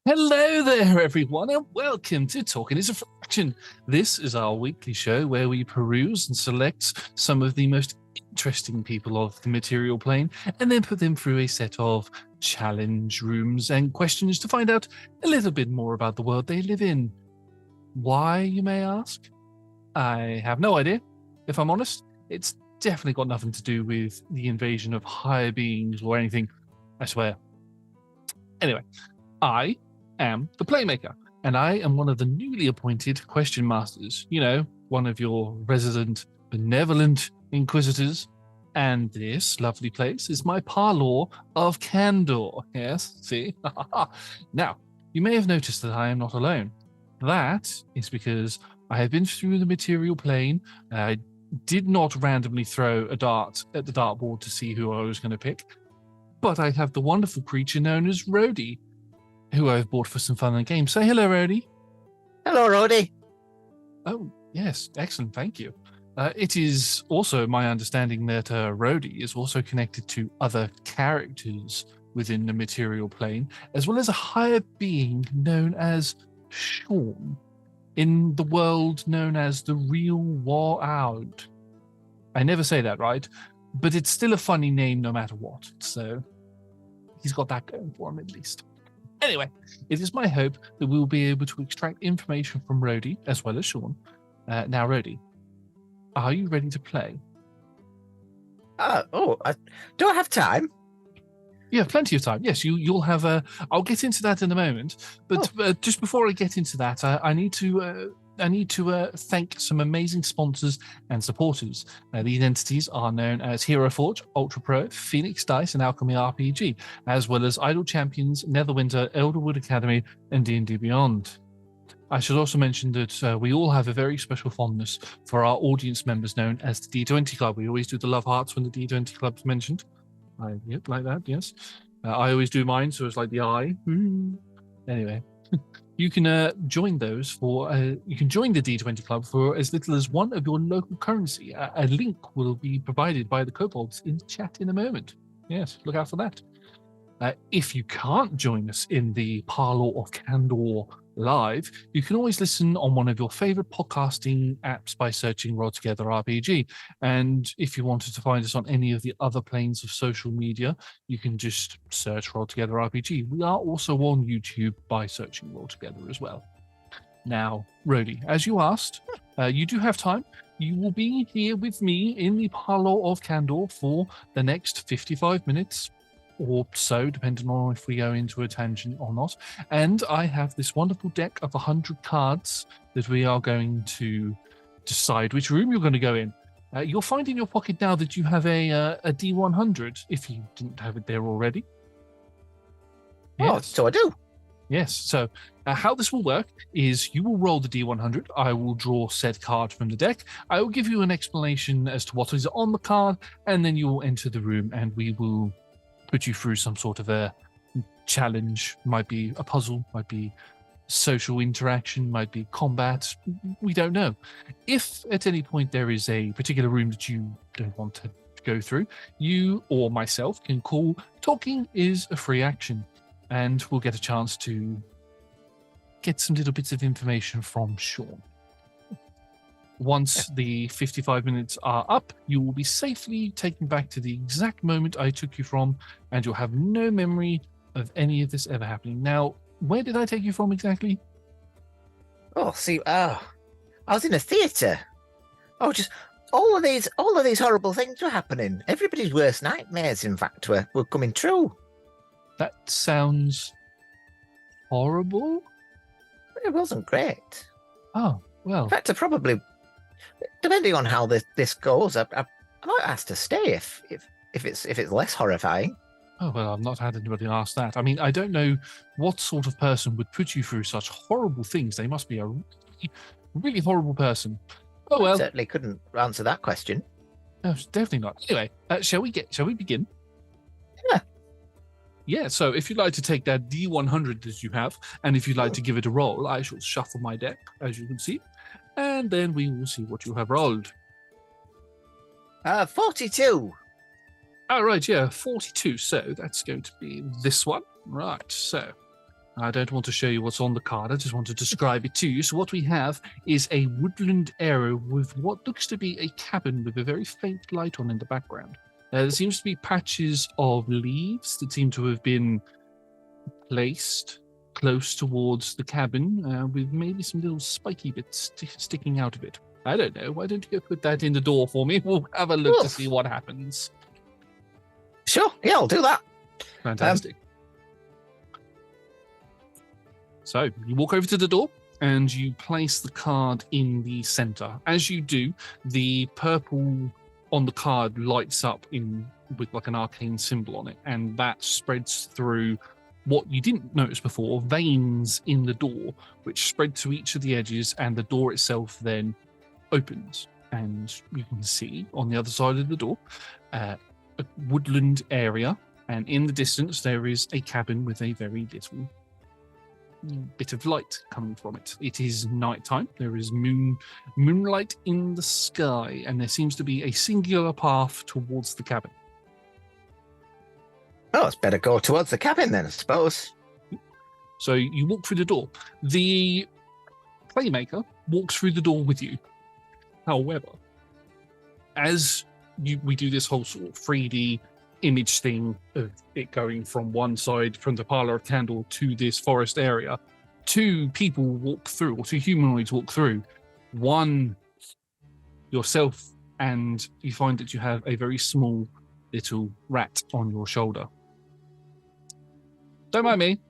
Hello there, everyone, and welcome to Talking is a Fraction. This is our weekly show where we peruse and select some of the most interesting people of the material plane and then put them through a set of challenge rooms and questions to find out a little bit more about the world they live in. Why, you may ask? I have no idea. If I'm honest, it's definitely got nothing to do with the invasion of higher beings or anything, I swear. Anyway, I am the Playmaker, and I am one of the newly appointed question masters. You know, one of your resident benevolent inquisitors. And this lovely place is my parlour of candor. Yes, see? Now, you may have noticed that I am not alone. That is because I have been through the material plane. I did not randomly throw a dart at the dartboard to see who I was going to pick, but I have the wonderful creature known as Rhody, who I've bought for some fun and games. Say hello, Rhody. Hello, Rhody. Oh, yes. Excellent. Thank you. It is also my understanding that Rhody is also connected to other characters within the material plane, as well as a higher being known as Shaun, in the world known as the Real War Out. I never say that right, but it's still a funny name no matter what. So he's got that going for him at least. Anyway, it is my hope that we will be able to extract information from Rhody as well as Shaun. Now, Rhody, are you ready to play? I don't have time. You have plenty of time. Yes, you'll have. I'll get into that in a moment. But just before I get into that, I need to thank some amazing sponsors and supporters. These entities are known as Hero Forge, Ultra Pro, Phoenix Dice, and Alchemy RPG, as well as Idle Champions, Netherwinter, Elderwood Academy, and D&D Beyond. I should also mention that we all have a very special fondness for our audience members known as the D20 Club. We always do the love hearts when the D20 Club's mentioned. Yep, like that, yes. I always do mine, so it's like the eye. Anyway. You can join those for. You can join the D20 Club for as little as one of your local currency. A link will be provided by the kobolds in chat in a moment. Yes, look out for that. If you can't join us in the Parlour of Candor live, you can always listen on one of your favorite podcasting apps by searching Roll Together RPG. And if you wanted to find us on any of the other planes of social media, you can just search Roll Together RPG. We are also on YouTube by searching Roll Together as well. Now, Rhody, as you asked, you do have time. You will be here with me in the Parlour of Candor for the next 55 minutes. Or so, depending on if we go into a tangent or not. And I have this wonderful deck of 100 cards that we are going to decide which room you're going to go in. You'll find in your pocket now that you have a D100, if you didn't have it there already. Yes. Oh, so I do. Yes. So how this will work is you will roll the D100. I will draw said card from the deck. I will give you an explanation as to what is on the card, and then you will enter the room and we will put you through some sort of a challenge. Might be a puzzle, might be social interaction, might be combat. We don't know. If at any point there is a particular room that you don't want to go through, you or myself can call Talking is a Free Action, and we'll get a chance to get some little bits of information from Shaun. Once the 55 minutes are up, you will be safely taken back to the exact moment I took you from, and you'll have no memory of any of this ever happening. Now, where did I take you from exactly? I was in a theatre. Oh, just all of these horrible things were happening. Everybody's worst nightmares, in fact, were coming true. That sounds horrible. It wasn't great. Oh, well. In fact, I probably, depending on how this goes, I might ask to stay if it's less horrifying. Oh, well, I've not had anybody ask that. I mean, I don't know what sort of person would put you through such horrible things. They must be a really, really horrible person. Oh, well. I certainly couldn't answer that question. No, definitely not. Anyway, shall we begin? Yeah. Yeah, so if you'd like to take that D100 that you have, and if you'd like to give it a roll, I shall shuffle my deck, as you can see, and then we will see what you have rolled. 42. All right, yeah, 42. So that's going to be this one. Right, so I don't want to show you what's on the card. I just want to describe it to you. So what we have is a woodland area with what looks to be a cabin with a very faint light on in the background. There seems to be patches of leaves that seem to have been placed close towards the cabin with maybe some little spiky bits sticking out of it. I don't know. Why don't you put that in the door for me? We'll have a look to see what happens. Sure. Yeah, I'll do that. Fantastic. So you walk over to the door and you place the card in the center. As you do, the purple on the card lights up with like an arcane symbol on it, and that spreads through what you didn't notice before, veins in the door, which spread to each of the edges, and the door itself then opens. And you can see on the other side of the door a woodland area, and in the distance there is a cabin with a very little bit of light coming from it. It is nighttime. There is moonlight in the sky, and there seems to be a singular path towards the cabin. Oh, it's better go towards the cabin then, I suppose. So you walk through the door. The Playmaker walks through the door with you. However, as we do this whole sort of 3D image thing of it going from one side, from the parlor of candle to this forest area, two people walk through, or two humanoids walk through. One, yourself, and you find that you have a very small little rat on your shoulder. Don't mind me.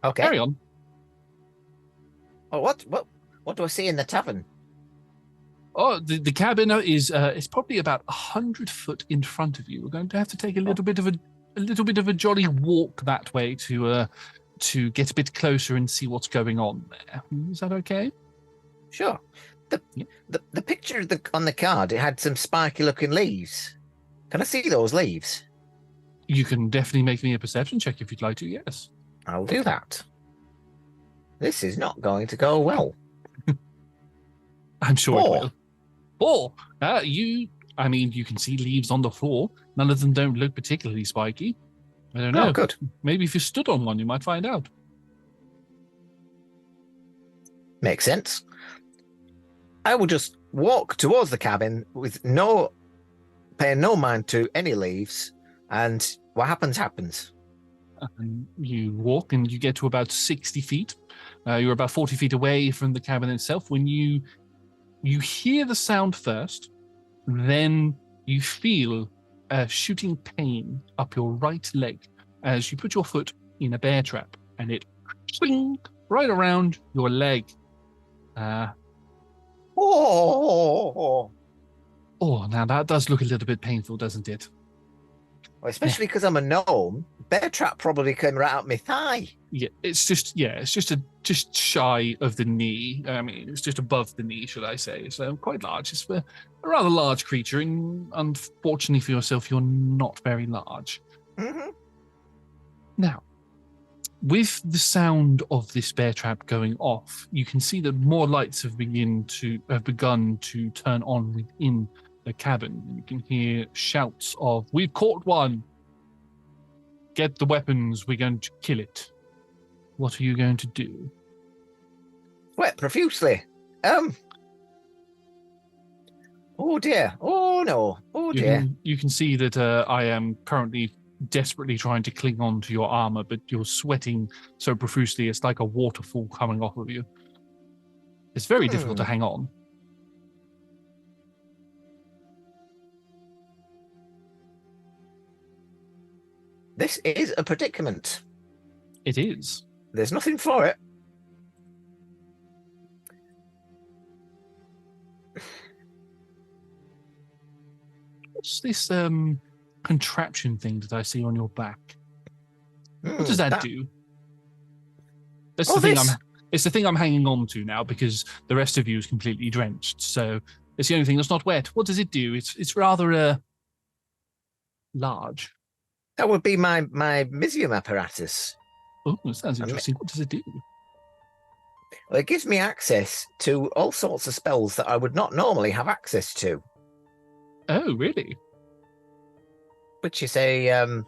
Okay. Carry on. Oh, what do I see in the tavern? Oh, the cabin is probably about 100 foot in front of you. We're going to have to take a little bit of a jolly walk that way to get a bit closer and see what's going on there. Is that okay? Sure. The picture on the card, it had some spiky looking leaves. Can I see those leaves? You can definitely make me a perception check if you'd like to. Yes, I'll do that. This is not going to go well. I'm sure Four. it will. 4. You can see leaves on the floor. None of them don't look particularly spiky. I don't know. Oh, good. Maybe if you stood on one, you might find out. Makes sense. I will just walk towards the cabin with paying no mind to any leaves, and what happens, happens. And you walk and you get to about 60 feet. You're about 40 feet away from the cabin itself when you hear the sound first, then you feel a shooting pain up your right leg as you put your foot in a bear trap, and it swing right around your leg. Oh, now that does look a little bit painful, doesn't it? well, especially because I'm a gnome. Bear trap probably came right out my thigh. Yeah, it's just shy of the knee. I mean, it's just above the knee, should I say? So quite large. It's a rather large creature, and unfortunately for yourself, you're not very large. Mm-hmm. Now, with the sound of this bear trap going off, you can see that more lights have begun to turn on within the cabin. You can hear shouts of, "We've caught one! Get the weapons, we're going to kill it." What are you going to do? Sweat profusely. Oh dear. Oh no. Oh dear. You can see that I am currently desperately trying to cling on to your armor, but you're sweating so profusely it's like a waterfall coming off of you. It's very difficult to hang on. This is a predicament. It is. There's nothing for it. What's this contraption thing that I see on your back? What does that do? That's the thing it's the thing I'm hanging on to now because the rest of you is completely drenched. So it's the only thing that's not wet. What does it do? It's rather large. That would be my Misium apparatus. Oh, that sounds interesting. What does it do? Well, it gives me access to all sorts of spells that I would not normally have access to. Oh, really? Which is a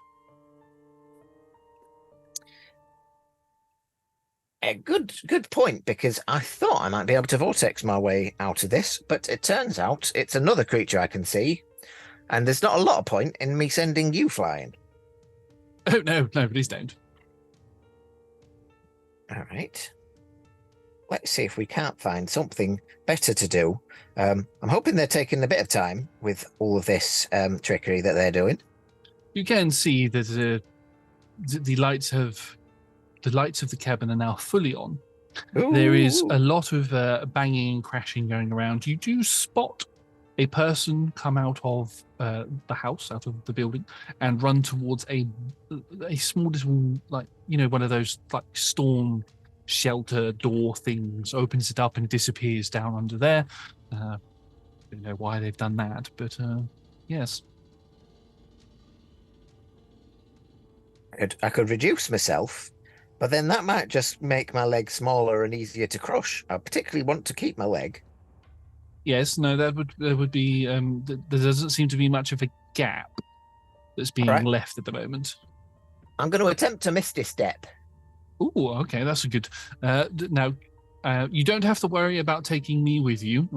Good point, because I thought I might be able to vortex my way out of this, but it turns out it's another creature I can see, and there's not a lot of point in me sending you flying. Oh, no, please don't. All right. Let's see if we can't find something better to do. I'm hoping they're taking a bit of time with all of this trickery that they're doing. You can see that the lights of the cabin are now fully on. Ooh. There is a lot of banging and crashing going around. You do spot a person come out of the house, out of the building, and run towards a small little, like, one of those like storm shelter door things. Opens it up and disappears down under there. Don't know why they've done that, but yes. I could reduce myself, but then that might just make my leg smaller and easier to crush. I particularly want to keep my leg. Yes, no, there would be. There doesn't seem to be much of a gap that's being left at the moment. I'm going to attempt a Misty Step. Oh, okay, that's a good. Now, you don't have to worry about taking me with you.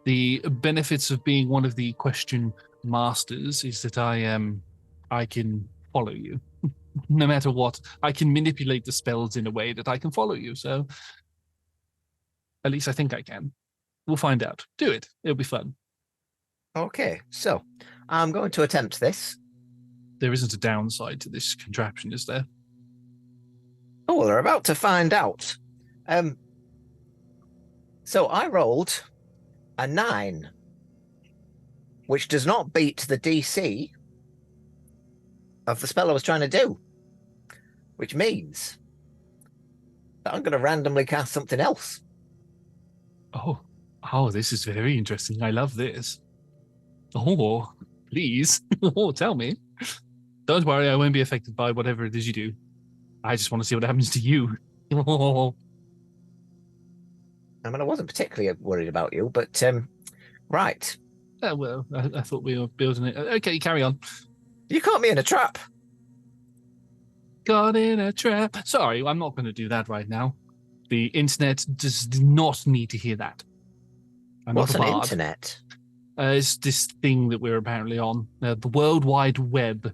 The benefits of being one of the question masters is that I can follow you. No matter what, I can manipulate the spells in a way that I can follow you. So, at least I think I can. We'll find out. Do it. It'll be fun. Okay, so I'm going to attempt this. There isn't a downside to this contraption, is there? Oh, well, they're about to find out. So I rolled a 9, which does not beat the DC of the spell I was trying to do, which means that I'm going to randomly cast something else. Oh, this is very interesting. I love this. Oh, please. Oh, tell me. Don't worry, I won't be affected by whatever it is you do. I just want to see what happens to you. I mean, I wasn't particularly worried about you, but right. Well, I thought we were building it. Okay, carry on. You caught me in a trap. Got in a trap. Sorry, I'm not going to do that right now. The internet does not need to hear that. What's an internet? It's this thing that we're apparently on. The World Wide Web.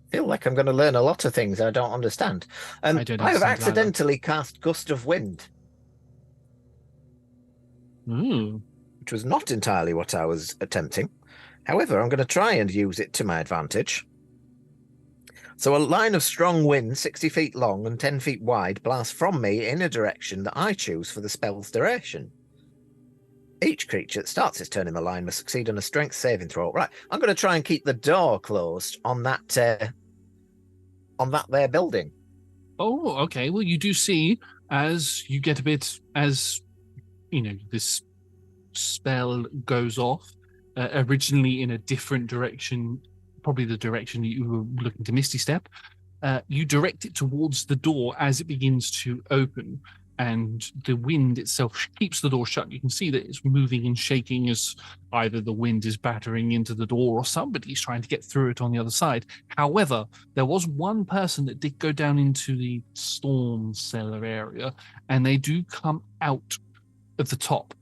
I feel like I'm going to learn a lot of things I don't understand. I have accidentally cast Gust of Wind. Ooh. Which was not entirely what I was attempting. However, I'm going to try and use it to my advantage. So a line of strong wind, 60 feet long and 10 feet wide, blasts from me in a direction that I choose for the spell's duration. Each creature that starts its turn in the line must succeed on a strength saving throw. Right, I'm going to try and keep the door closed on that there building. Oh, okay. Well, you do see as you get a bit, as this spell goes off, originally in a different direction, probably the direction that you were looking to Misty Step. You direct it towards the door as it begins to open, and the wind itself keeps the door shut. You can see that it's moving and shaking as either the wind is battering into the door or somebody's trying to get through it on the other side. However, there was one person that did go down into the storm cellar area, and they do come out of the top,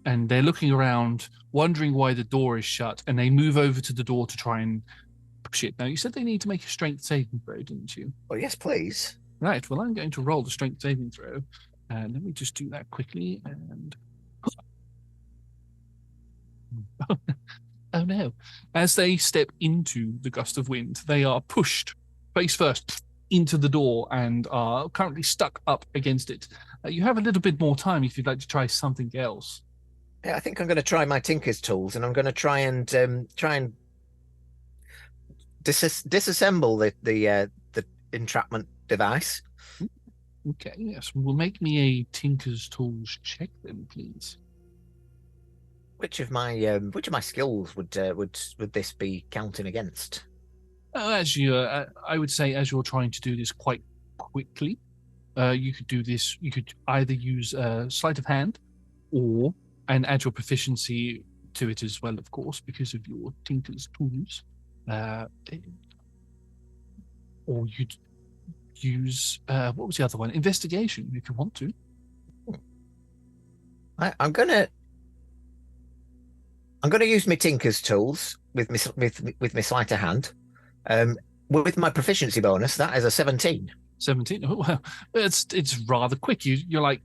and they're looking around, wondering why the door is shut, and they move over to the door to try and push it. Now, you said they need to make a strength saving throw, didn't you? Oh, yes, please. Right, well, I'm going to roll the strength saving throw. And let me just do that quickly. And oh no. As they step into the gust of wind, they are pushed face first into the door and are currently stuck up against it. You have a little bit more time if you'd like to try something else. Yeah, I think I'm going to try my Tinker's tools, and I'm going to try and disassemble the entrapment device. Okay, yes. Well, make me a Tinker's Tools check then, please. Which of my skills would this be counting against? As you, I would say, as you're trying to do this quite quickly, you could do this. You could either use sleight of hand, or add your proficiency to it as well, of course, because of your Tinker's Tools. Or use what was the other one? Investigation, if you want to. I'm gonna use my tinker's tools with my sleight of hand. With my proficiency bonus, that is a 17. 17. Oh, well, it's rather quick. You're like,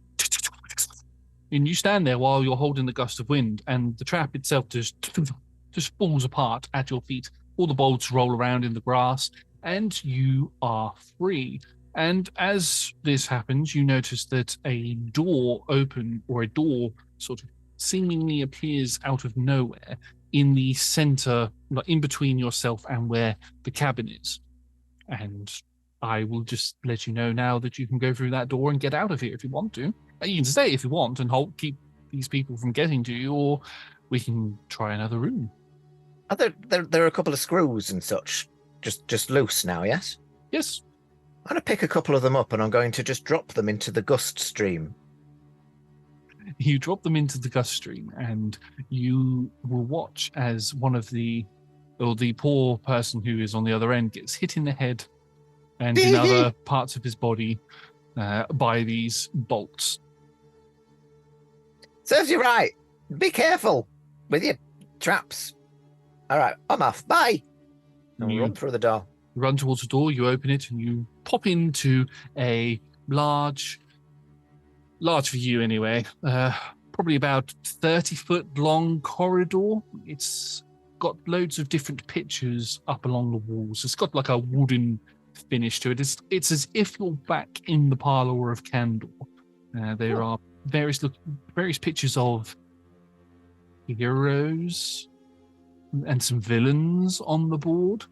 and you stand there while you're holding the gust of wind, and the trap itself just falls apart at your feet. All the bolts roll around in the grass, and you are free. And as this happens, you notice that a door sort of seemingly appears out of nowhere in the center, like in between yourself and where the cabin is. And I will just let you know now that you can go through that door and get out of here if you want to. You can stay if you want and keep these people from getting to you, or we can try another room. There are a couple of screws and such just loose now, yes? Yes. I'm going to pick a couple of them up and I'm going to just drop them into the gust stream. You drop them into the gust stream, and you will watch as the poor person who is on the other end gets hit in the head and in other parts of his body by these bolts. Serves you right. Be careful with your traps. All right, I'm off. Bye. And we run through the door. Run towards the door, you open it, and you pop into a large for you anyway, probably about 30-foot long corridor. It's got loads of different pictures up along the walls. It's got like a wooden finish to it. It's as if you're back in the parlor of Candor. There are various pictures of heroes and some villains on the board.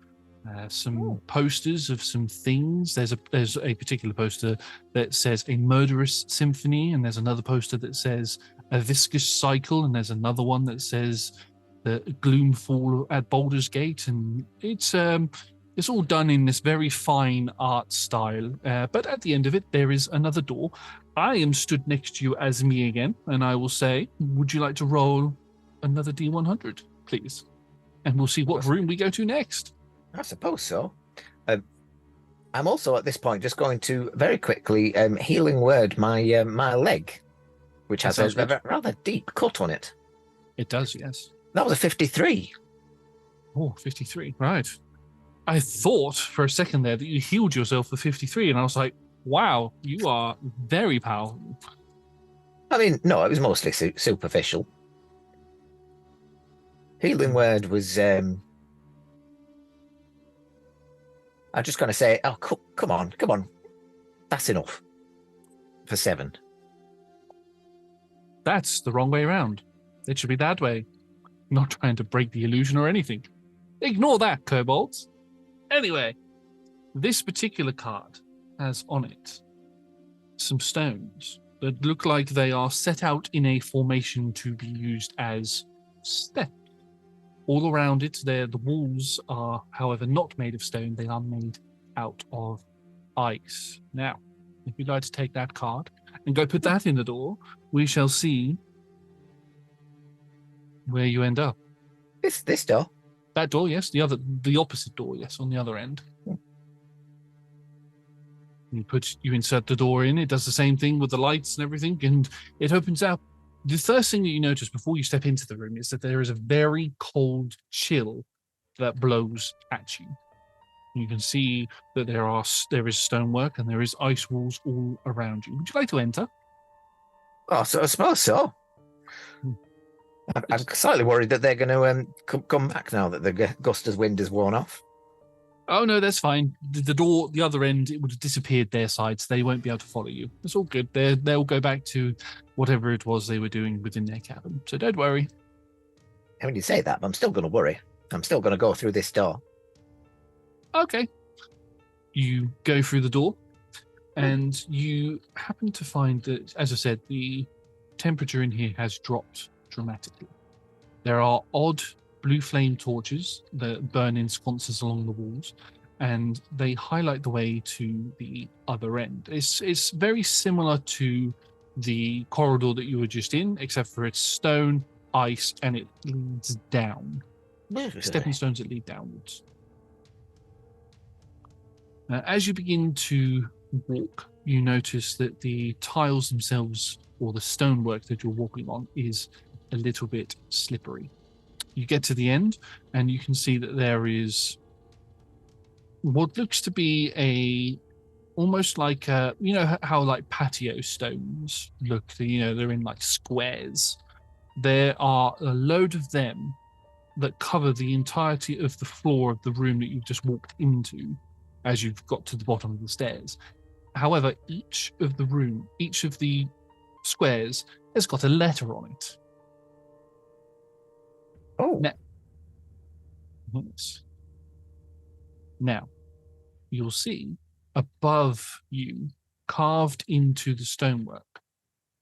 Some posters of some things. There's a particular poster that says A Murderous Symphony, and there's another poster that says A Viscous Cycle, and there's another one that says The Gloomfall at Baldur's Gate, and it's all done in this very fine art style. But at the end of it, there is another door. I am stood next to you as me again, and I will say, would you like to roll another D100, please? And we'll see what room we go to next. I suppose so. I'm also at this point just going to very quickly healing word my my leg, which has a rather deep cut on it. It does, yes. That was a 53. Oh, 53, right. I thought for a second there that you healed yourself for 53, and I was like, wow, you are very powerful. I mean, no, it was mostly superficial. Healing word was... I'm just going to say, oh, come on. That's enough for 7. That's the wrong way around. It should be that way. I'm not trying to break the illusion or anything. Ignore that, kobolds. Anyway, this particular card has on it some stones that look like they are set out in a formation to be used as steps. All around it, the walls are, however, not made of stone. They are made out of ice. Now, if you'd like to take that card and go put that in the door, we shall see where you end up. This door? That door, yes. The opposite door, yes, on the other end. You insert the door in. It does the same thing with the lights and everything, and it opens up. The first thing that you notice before you step into the room is that there is a very cold chill that blows at you. You can see that there is stonework and there is ice walls all around you. Would you like to enter? Oh, so I suppose so. I'm slightly worried that they're going to come back now that the gust of wind has worn off. Oh, no, that's fine. The door, the other end, it would have disappeared their side, so they won't be able to follow you. It's all good. They'll go back to whatever it was they were doing within their cabin. So don't worry. I mean, you say that, but I'm still going to worry. I'm still going to go through this door. Okay. You go through the door, and you happen to find that, as I said, the temperature in here has dropped dramatically. There are odd blue flame torches that burn in sconces along the walls, and they highlight the way to the other end. It's very similar to the corridor that you were just in, except for it's stone, ice, and it leads down. Stepping stones that lead downwards. As you begin to walk, you notice that the tiles themselves, or the stonework that you're walking on, is a little bit slippery. You get to the end, and you can see that there is what looks to be almost like you know how like patio stones look. They're in like squares. There are a load of them that cover the entirety of the floor of the room that you've just walked into as you've got to the bottom of the stairs. However, each of the squares has got a letter on it. Oh. Now, you'll see above you, carved into the stonework,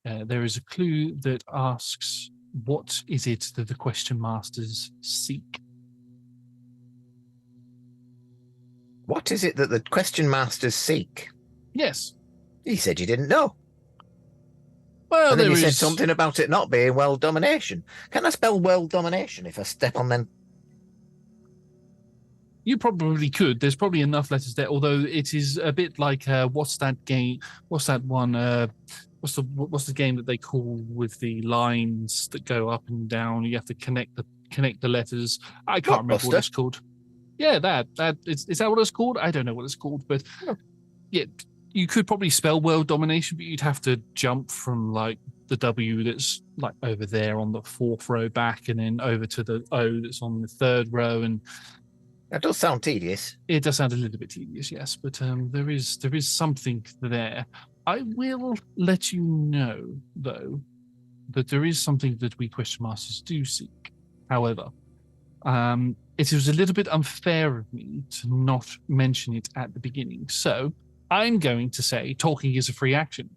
there is a clue that asks, what is it that the question masters seek? What is it that the question masters seek? Yes. He said you didn't know. Well, and then there you said is something about it not being world domination. Can I spell world domination if I step on them? You probably could. There's probably enough letters there, although it is a bit like what's that game? What's that one? What's the game that they call with the lines that go up and down? You have to connect the letters. I can't remember what it's called. Yeah, that is that what it's called? I don't know what it's called, but yeah, you could probably spell world domination, but you'd have to jump from like the W that's like over there on the 4th row back, and then over to the O that's on the 3rd row, and that does sound tedious. It does sound a little bit tedious, yes, but there is something there. I will let you know, though, that there is something that we question masters do seek. However, it was a little bit unfair of me to not mention it at the beginning. So I'm going to say talking is a free action.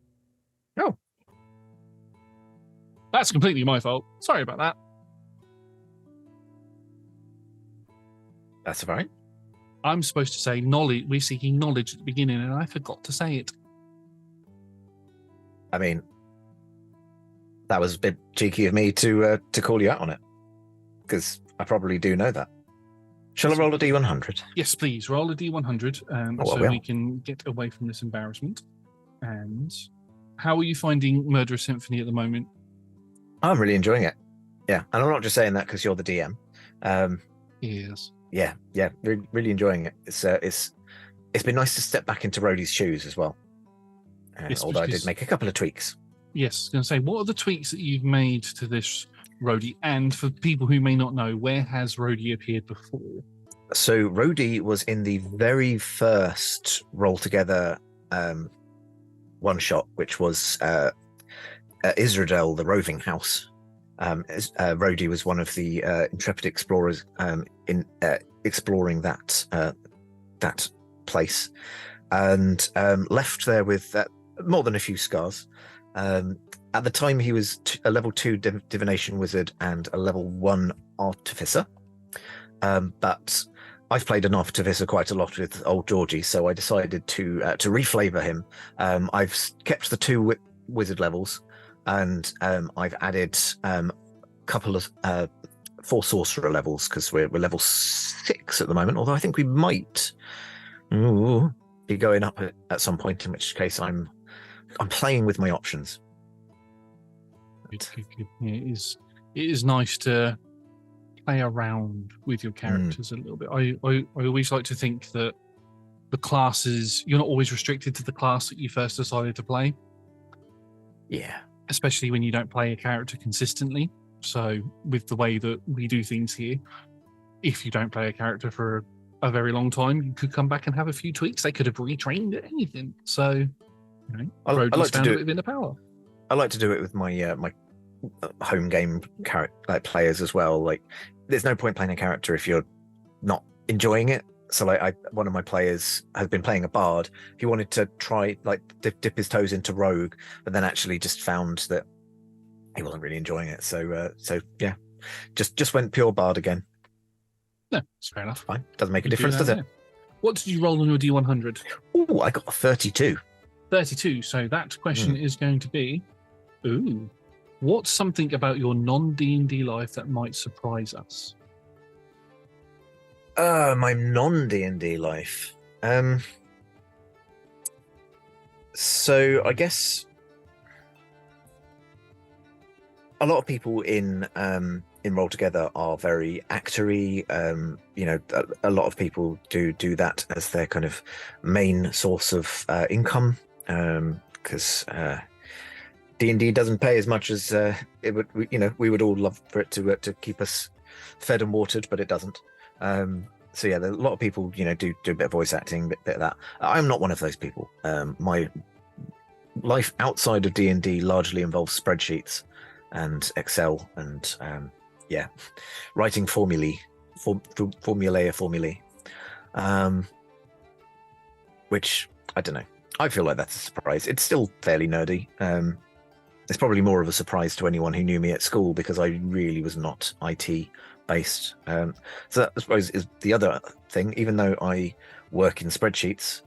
Oh. That's completely my fault. Sorry about that. That's all right. I'm supposed to say knowledge. We're seeking knowledge at the beginning, and I forgot to say it. I mean, that was a bit cheeky of me to call you out on it, because I probably do know that. Shall I roll a D100? Yes, please. Roll a D100 so we can get away from this embarrassment. And how are you finding Murderous Symphony at the moment? I'm really enjoying it. Yeah, and I'm not just saying that because you're the DM. Yes. Yeah, really enjoying it. It's been nice to step back into Rhody's shoes as well. Yes, although I did make a couple of tweaks. Yes, I was going to say, what are the tweaks that you've made to this Rhody? And for people who may not know, where has Rhody appeared before? So Rhody was in the very first Roll Together one shot, which was Israel, the Roving House. Rhody was one of the intrepid explorers in exploring that place, and left there with more than a few scars. At the time, he was a level 2 divination wizard and a level 1 artificer. But I've played an artificer quite a lot with old Georgie, so I decided to reflavor him. I've kept the 2 wizard levels, and I've added a couple of 4 sorcerer levels, because we're level 6 at the moment, although I think we might be going up at some point, in which case I'm playing with my options. It is nice to play around with your characters a little bit. I always like to think that the classes, you're not always restricted to the class that you first decided to play. Yeah. Especially when you don't play a character consistently. So with the way that we do things here, if you don't play a character for a very long time, you could come back and have a few tweaks. They could have retrained at anything. So, I like to do it in power. I like to do it with my my home game players as well. Like, there's no point playing a character if you're not enjoying it. So one of my players has been playing a bard. He wanted to try dip his toes into rogue, but then actually just found that he wasn't really enjoying it. So yeah, just went pure bard again. No, it's fair enough. Fine, doesn't make a difference, does it? Yeah. What did you roll on your D100? Oh, I got a 32. 32. So that question is going to be, what's something about your non-D&D life that might surprise us? My non-D&D life. So I guess a lot of people in Roll Together are very actory. A lot of people do that as their kind of main source of income, because D&D doesn't pay as much as it would. We would all love for it to keep us fed and watered, but it doesn't. So yeah, a lot of people do a bit of voice acting, bit of that. I'm not one of those people. My life outside of D&D largely involves spreadsheets and Excel and writing formulae, which I don't know. I feel like that's a surprise. It's still fairly nerdy. It's probably more of a surprise to anyone who knew me at school because I really was not IT based. So that, I suppose, is the other thing. Even though I work in spreadsheets,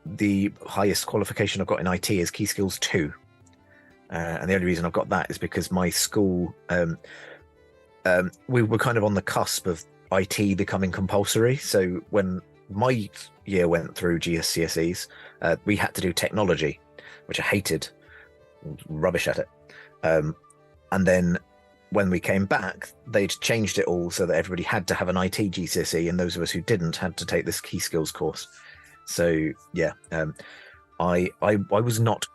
the highest qualification I've got in IT is Key Skills 2. And the only reason I've got that is because my school, we were kind of on the cusp of IT becoming compulsory. So when my year went through GCSEs, we had to do technology, which I hated, rubbish at it. And then when we came back, they'd changed it all so that everybody had to have an IT GCSE, and those of us who didn't had to take this Key Skills course. So yeah, I was not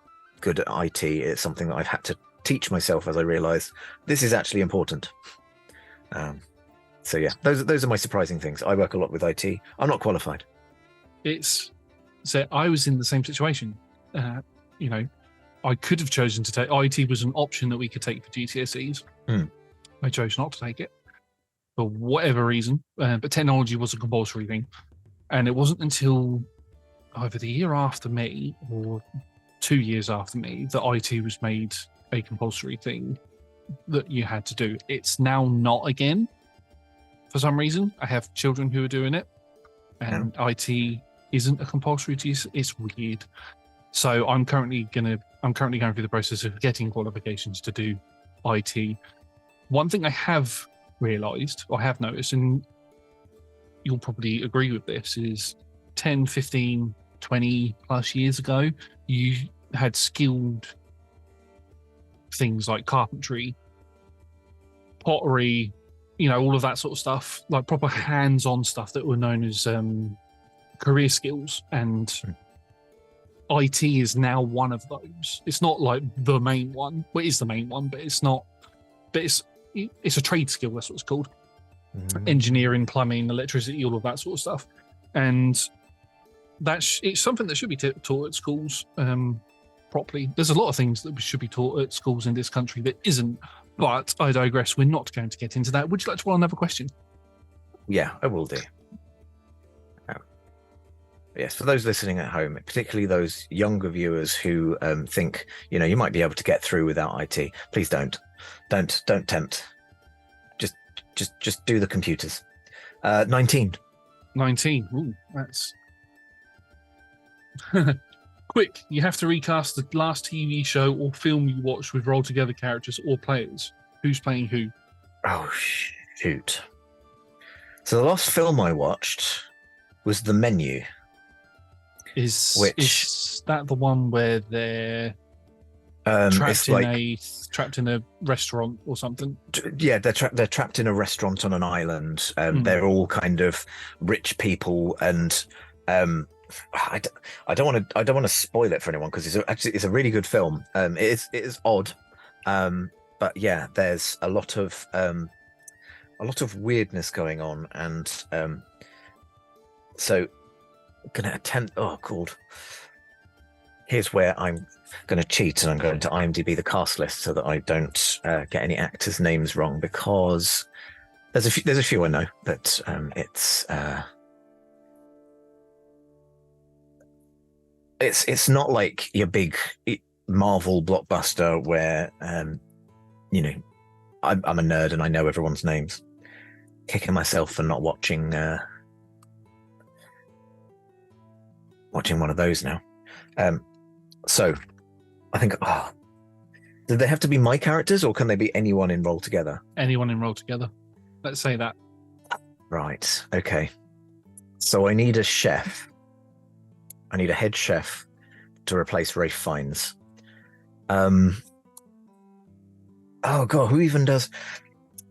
good at IT. It's something that I've had to teach myself as I realised this is actually important. So yeah, those are my surprising things. I work a lot with IT. I'm not qualified. So I was in the same situation. I could have chosen to take IT was an option that we could take for GCSEs. I chose not to take it for whatever reason, but technology was a compulsory thing, and it wasn't until either the year after me or 2 years after me that IT was made a compulsory thing that you had to do. It's now not again for some reason. I have children who are doing it, and IT isn't a compulsory. It's weird. So I'm currently going through the process of getting qualifications to do IT. One thing I have realised or have noticed, and you'll probably agree with this, is 10, 15, 20 plus years ago, you had skilled things like carpentry, pottery, all of that sort of stuff, like proper hands-on stuff that were known as career skills. And IT is now one of those. It's not like the main one. Well, it is the main one, but it's not. But it's a trade skill. That's what it's called. Engineering, plumbing, electricity, all of that sort of stuff. And it's something that should be taught at schools properly. There's a lot of things that should be taught at schools in this country that isn't. But I digress. We're not going to get into that. Would you like to roll another question? Yeah, I will do. Yes, for those listening at home, particularly those younger viewers who think, you might be able to get through without IT, please don't tempt. Just do the computers. 19. 19. Ooh, that's quick. You have to recast the last TV show or film you watched with Roll Together characters or players. Who's playing who? Oh, shoot. So the last film I watched was The Menu. Is that the one where they're trapped in a restaurant or something? Yeah, they're trapped in a restaurant on an island. They're all kind of rich people, and I don't want to spoil it for anyone because it's a really good film. It is odd, but yeah, there's a lot of weirdness going on, and so I'm gonna attempt. Oh, God. Here's where I'm going to cheat, and I'm going to IMDb the cast list so that I don't get any actors' names wrong, because there's a few I know, but it's not like your big Marvel blockbuster where I'm a nerd and I know everyone's names. Kicking myself for not watching one of those now. So I think, do they have to be my characters, or can they be anyone in Roll Together? Anyone in Roll Together. Let's say that. Right. Okay. So I need a chef. I need a head chef to replace Rafe Fiennes. Oh god, who even does?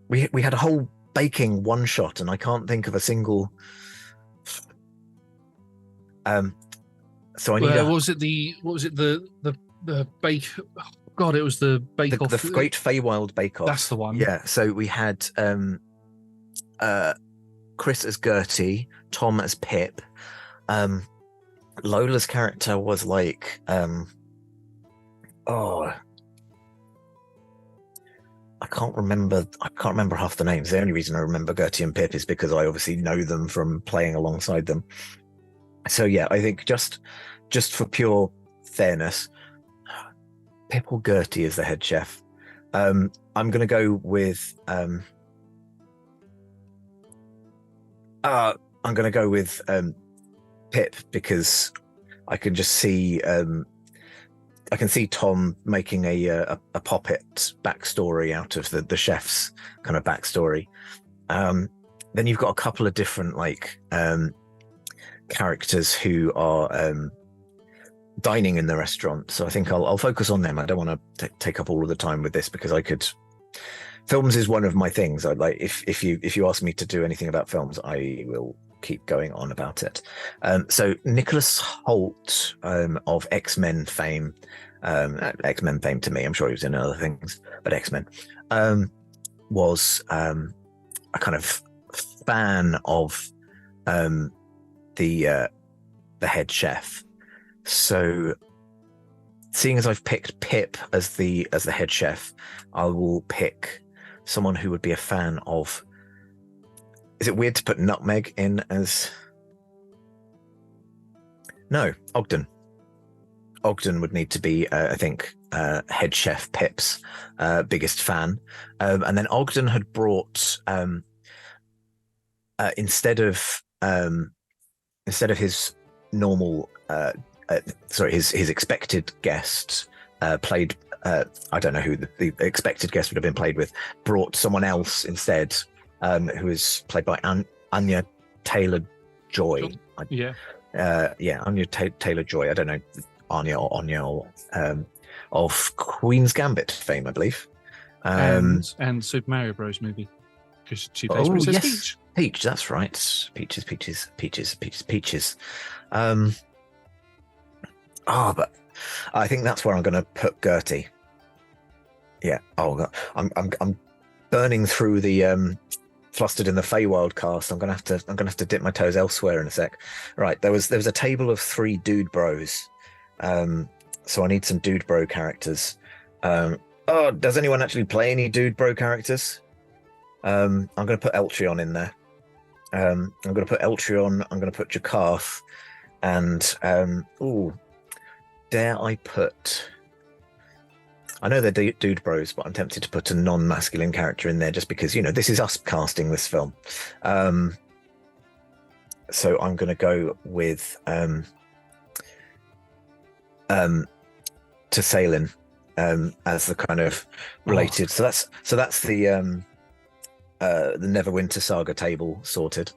We had a whole baking one shot, and I can't think of a single. So I need what was it? The bake? Oh, God, it was the bake off. The Great Feywild Bake Off. That's the one. Yeah. So we had Chris as Gertie, Tom as Pip. Lola's character was like I can't remember half the names. The only reason I remember Gertie and Pip is because I obviously know them from playing alongside them. So yeah, I think just for pure fairness, Pip or Gertie is the head chef. I'm gonna go with Pip, because I can just see I can see Tom making a poppet backstory out of the chef's kind of backstory. Then you've got a couple of different like characters who are dining in the restaurant, so I think I'll focus on them. I don't want to take up all of the time with this, because films is one of my things. I like if you ask me to do anything about films, I will keep going on about it. So Nicholas Hoult of X-Men fame, X-Men fame to me, I'm sure he was in other things, but X-Men, was a kind of fan of the head chef. So seeing as I've picked Pip as the head chef, I will pick someone who would be a fan of. Is it weird to put Nutmeg in as? No, Ogden. Ogden would need to be, I think, head chef Pip's biggest fan. And then Ogden had brought, instead of his normal, his expected guest played. I don't know who the expected guest would have been played with. Brought someone else instead. Who is played by Anya Taylor-Joy. Anya Taylor-Joy. I don't know, Anya or of Queen's Gambit fame, I believe. And Super Mario Bros. Movie, because she plays Princess Peach. Peach, that's right. Peaches. But I think that's where I'm going to put Gertie. Yeah. Oh God, I'm burning through the Flustered in the Feywild cast. I'm gonna have to dip my toes elsewhere in a sec. Right, there was a table of 3 dude bros, so I need some dude bro characters. Does anyone actually play any dude bro characters? I'm gonna put Eltrion in there. I'm gonna put Eltrion. I'm gonna put Jakarth, and dare I put? I know they're dude bros, but I'm tempted to put a non-masculine character in there just because, this is us casting this film. So I'm going to go with Tessalin as the kind of related. So that's the Neverwinter Saga table sorted.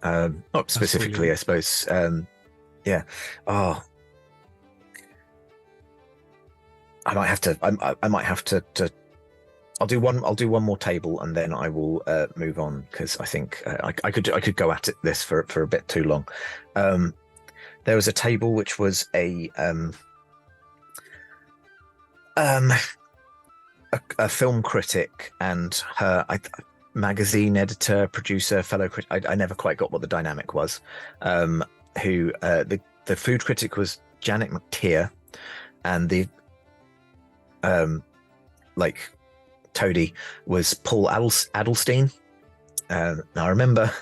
Not specifically, I suppose. Yeah. Oh. I might have to. I'll do one more table, and then I will move on, because I think I could go at this for a bit too long. There was a table which was a film critic and her magazine editor, producer, fellow critic. I never quite got what the dynamic was. Who the food critic was Janet McTeer, and the Toady was Paul Adelstein. Now I remember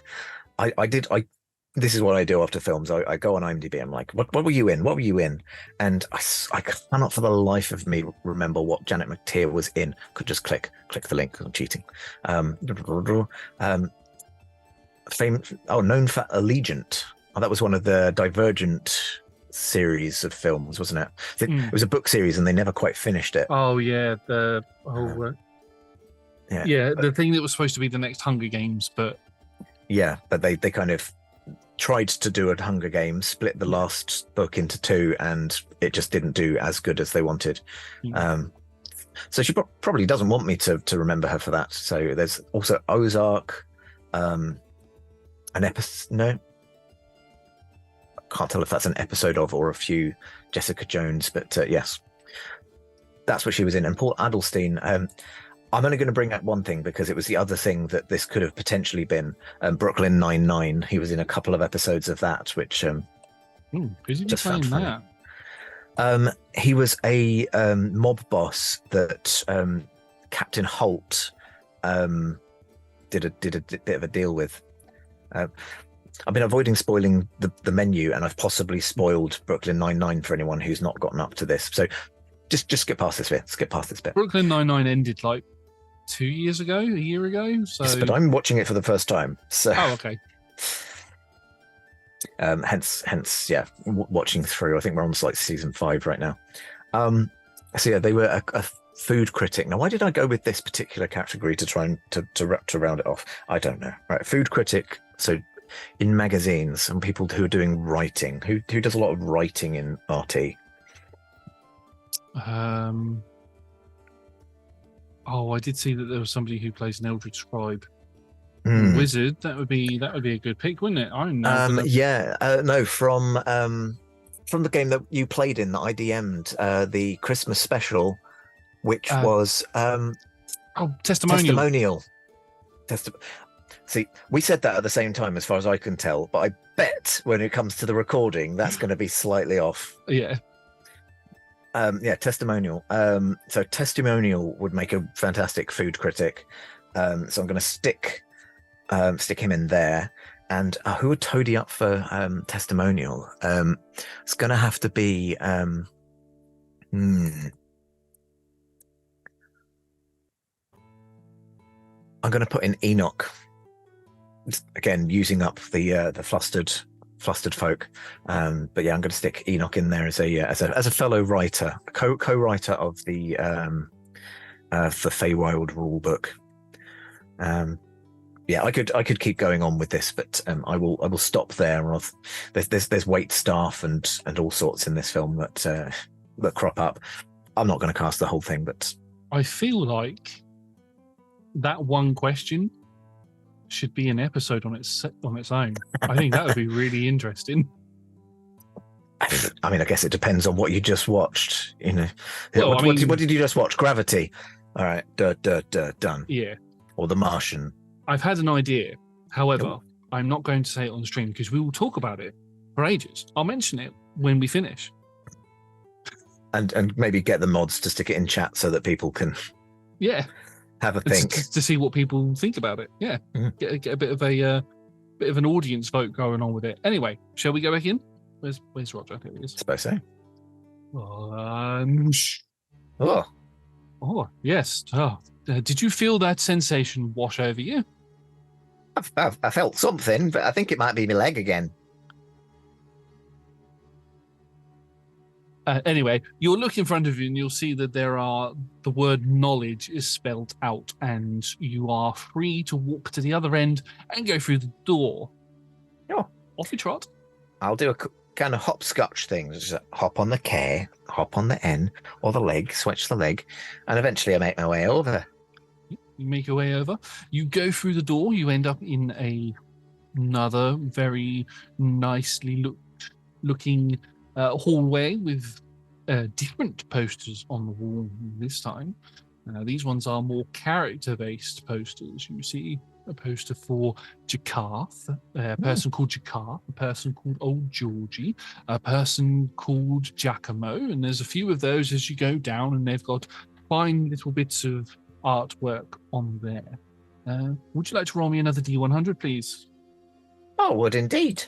this is what I do after films. I go on IMDb. I'm like, what were you in? What were you in? And I cannot for the life of me remember what Janet McTeer was in. Could just click the link. I'm cheating. Known for Allegiant. Oh, that was one of the Divergent series of films, wasn't it? It was a book series, and they never quite finished it. Oh yeah, the thing that was supposed to be the next Hunger Games, but they kind of tried to do a Hunger Games, split the last book into 2, and it just didn't do as good as they wanted. So she probably doesn't want me to remember her for that. So there's also Ozark, an episode. No, I can't tell if that's an episode of or a few Jessica Jones, but yes, that's what she was in. And Paul Adelstein. I'm only going to bring up one thing because it was the other thing that this could have potentially been. Brooklyn Nine-Nine. He was in a couple of episodes of that, which who's he just playing found funny. that? He was a mob boss that Captain Holt did a bit of a deal with. I've been avoiding spoiling the menu, and I've possibly spoiled Brooklyn Nine-Nine for anyone who's not gotten up to this. So just skip past this bit. Skip past this bit. Brooklyn Nine-Nine ended like 2 years ago, a year ago. So, yes, but I'm watching it for the first time. So, okay. Hence, yeah, watching through. I think we're on like season 5 right now. So yeah, they were a food critic. Now, why did I go with this particular category to try and to round it off? I don't know. Right, food critic. So in magazines and people who are doing writing, who does a lot of writing in RT? I did see that there was somebody who plays an Eldritch Scribe. Wizard, that would be a good pick, wouldn't it? I don't know. No, from the game that you played in that I DM'd, the Christmas special, which was Testimonial. See, we said that at the same time, as far as I can tell, but I bet when it comes to the recording, that's going to be slightly off. Yeah. Testimonial. So Testimonial would make a fantastic food critic. So I'm going to stick him in there. And who would toady up for Testimonial? It's going to have to be. I'm going to put in Enoch. Again, using up the flustered folk. But yeah, I'm going to stick Enoch in there as a fellow writer, co-writer of the Feywild rule book. Yeah, I could keep going on with this, but I will stop there. There's wait staff and all sorts in this film that crop up. I'm not going to cast the whole thing, but I feel like that one question should be an episode on its own. I think that would be really interesting. I mean, I guess it depends on what you just watched. You know, Well, what did you just watch? Gravity. All right, done. Yeah. Or The Martian. I've had an idea. However, I'm not going to say it on the stream because we will talk about it for ages. I'll mention it when we finish. And maybe get the mods to stick it in chat so that people can have a think to see what people think about it. Yeah, get a bit of an audience vote going on with it. Anyway, shall we go back in? Where's Roger? Here he is. I suppose so. Oh yes. Oh, did you feel that sensation wash over you? I felt something, but I think it might be my leg again. Anyway, you'll look in front of you and you'll see that the word knowledge is spelled out, and you are free to walk to the other end and go through the door. Oh. Off you trot. I'll do a kind of hopscotch thing. Just hop on the K, hop on the N, or the leg, switch the leg, and eventually I make my way over. You make your way over. You go through the door. You end up in another very nicely looking hallway with different posters on the wall this time. These ones are more character-based posters. You see a poster for Jakarth, a person called Jakarth, a person called Old Georgie, a person called Giacomo, and there's a few of those as you go down, and they've got fine little bits of artwork on there. Would you like to roll me another D100, please? I would indeed.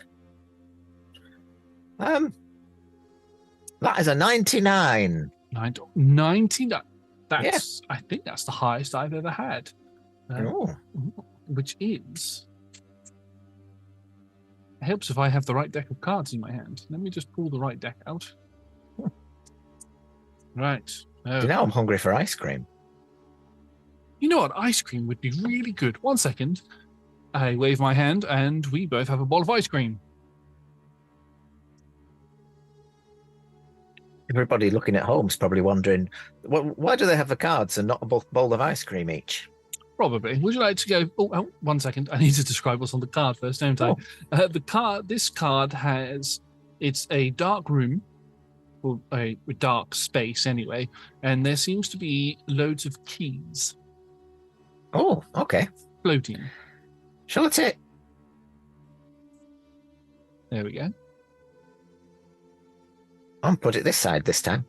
That is a 99. 99. That's I think that's the highest I've ever had. Which is it helps if I have the right deck of cards in my hand. Let me just pull the right deck out. Right. You know I'm hungry for ice cream. You know what? Ice cream would be really good. 1 second. I wave my hand and we both have a bowl of ice cream. Everybody looking at home is probably wondering, why do they have the cards and not a bowl of ice cream each? Probably. Would you like to go? Oh, 1 second. I need to describe what's on the card first, don't I? The card. This card has. It's a dark room, or a dark space anyway, and there seems to be loads of keys. Oh, okay. Floating. Shall I take? There we go. I'll put it this side this time.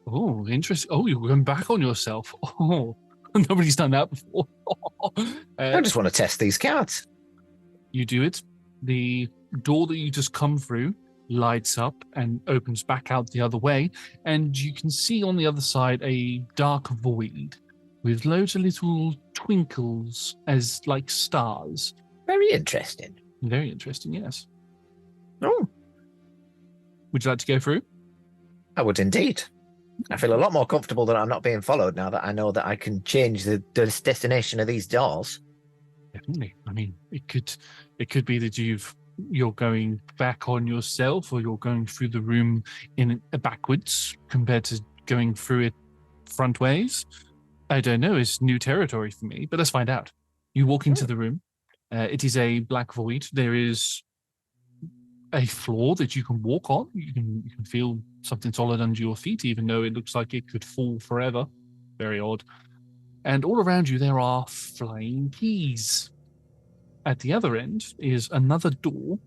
Oh, interesting. Oh, you're going back on yourself. Oh, nobody's done that before. I just want to test these cards. You do it. The door that you just come through lights up and opens back out the other way, and you can see on the other side a dark void with loads of little twinkles as like stars. Very interesting. Very interesting, yes. Oh. Would you like to go through? I would indeed. I feel a lot more comfortable that I'm not being followed now that I know that I can change the destination of these doors. Definitely. I mean, it could be that you're going back on yourself, or you're going through the room in backwards compared to going through it front ways. I don't know. It's new territory for me, but let's find out. You walk into the room. It is a black void. There is a floor that you can walk on. You can feel something solid under your feet, even though it looks like it could fall forever. Very odd. And all around you, there are flying keys. At the other end is another door.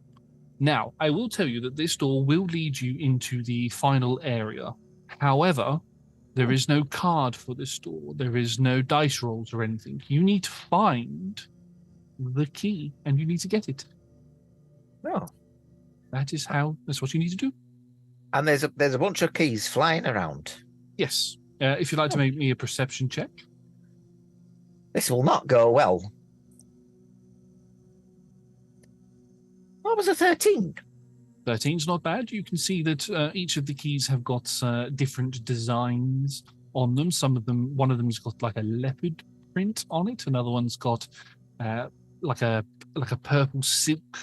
Now, I will tell you that this door will lead you into the final area. However, there is no card for this door. There is no dice rolls or anything. You need to find the key, and you need to get it. Oh. That's what you need to do. And there's a bunch of keys flying around. Yes. If you'd like to make me a perception check. This will not go well. What was a 13? 13's not bad. You can see that each of the keys have got different designs on them. One of them's got like a leopard print on it. Another one's got like a purple silk